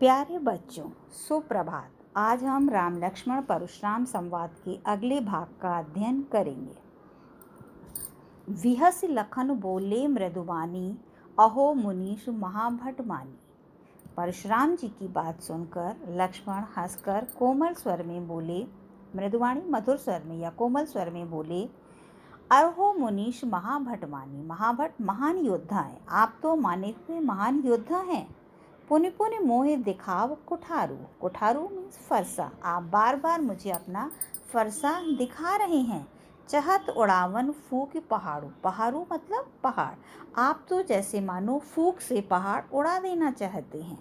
प्यारे बच्चों, सुप्रभात। आज हम राम लक्ष्मण परशुराम संवाद के अगले भाग का अध्ययन करेंगे। विहस लखन बोले मृदुवानी, अहो मुनीष महाभट मानी। परशुराम जी की बात सुनकर लक्ष्मण हंसकर कोमल स्वर में बोले, मृदुवाणी मधुर स्वर में या कोमल स्वर में बोले, अहो मुनीष महाभट मानी। महाभट महान योद्धा है, आप तो माने हुए महान योद्धा हैं। पुनि पुनि मोहे दिखाव कुठारू। कुठारू मीन्स फरसा। आप बार बार मुझे अपना फरसा दिखा रहे हैं। चहत उड़ावन फूक पहाड़ू। पहाड़ू मतलब पहाड़। आप तो जैसे मानो फूक से पहाड़ उड़ा देना चाहते हैं।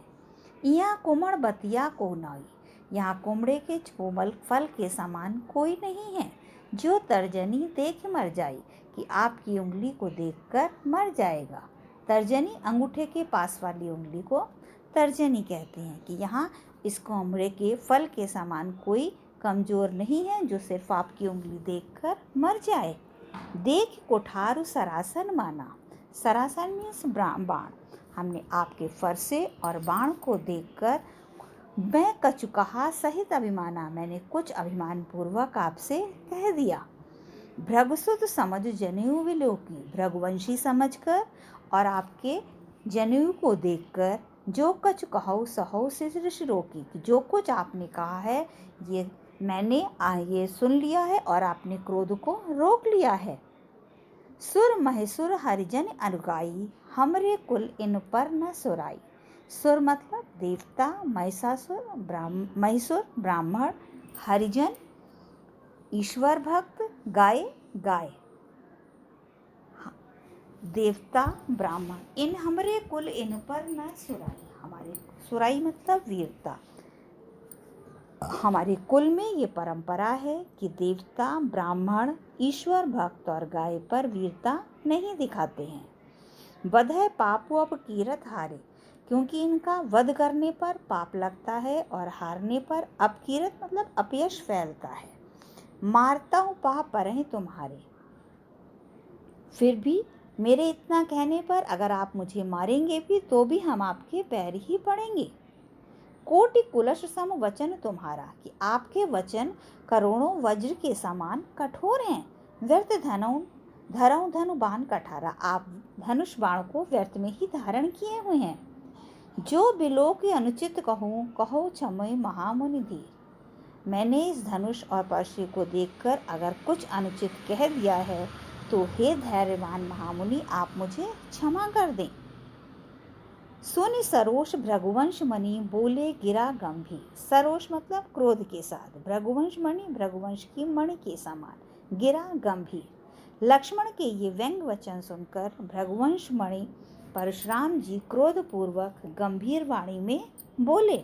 यहाँ कुमड़ बतिया को नाई। यहाँ कुमड़े के कोमल फल के समान कोई नहीं है। जो तर्जनी देख मर जाए, कि आपकी उंगली को देखकर मर जाएगा। तर्जनी अंगूठे के पास वाली उंगली को तर्जनी कहते हैं। कि यहाँ इस कोमड़े के फल के समान कोई कमज़ोर नहीं है जो सिर्फ आपकी उंगली देखकर मर जाए। देख कुठार सरासन माना। सरासन मीन्स बाण। हमने आपके फरसे और बाण को देखकर मैं कचुकहा सहित अभिमाना, मैंने कुछ अभिमान पूर्वक आपसे कह दिया। भृगुसुत समझ जनेऊ विलोकी। भृगुवंशी समझकर और आपके जनेऊ को देखकर जो कछु कहो सहो सिर रोकी। जो कुछ आपने कहा है ये मैंने ये सुन लिया है और आपने क्रोध को रोक लिया है। सुर महेसुर हरिजन अनुगाई, हमरे कुल इन पर न सुराई। सुर मतलब देवता, महिषुर ब्राह्मण, हरिजन ईश्वर भक्त, गाय गाय। देवता ब्राह्मण, इन हमरे कुल इन पर न सुराई। हमारे सुराई मतलब वीरता। हमारे कुल में ये परंपरा है कि देवता, ब्राह्मण, ईश्वर भक्त और गाय पर वीरता नहीं दिखाते हैं। वध है पापु अपकीरत हारे, क्योंकि इनका वध करने पर पाप लगता है और हारने पर अपकीरत मतलब अपयश फैलता है। मारता हूँ पाप पर तुम्हारे। फिर भी मेरे इतना कहने पर अगर आप मुझे मारेंगे भी तो भी हम आपके पैर ही पड़ेंगे। कोटि कुलश सम वचन तुम्हारा, कि आपके वचन करोड़ों वज्र के समान कठोर हैं। व्यर्थ धरऊ धनु बाण कठारा, आप धनुष बाण को व्यर्थ में ही धारण किए हुए हैं। जो बिलो के अनुचित कहूँ कहो क्षमय महामुनि धीर। मैंने इस धनुष और परशु को देखकर अगर कुछ अनुचित कह दिया है तो हे धैर्यवान महामुनि, आप मुझे क्षमा कर दें। सुनि सरोष भृगुवंश मणि, बोले गिरा गंभीर। सरोष मतलब क्रोध के साथ, भृगुवंश मणि भृगुवंश की मणि के समान, गिरा गंभीर। लक्ष्मण के ये व्यंग वचन सुनकर भृगुवंश मणि परशुराम जी क्रोधपूर्वक गंभीर वाणी में बोले,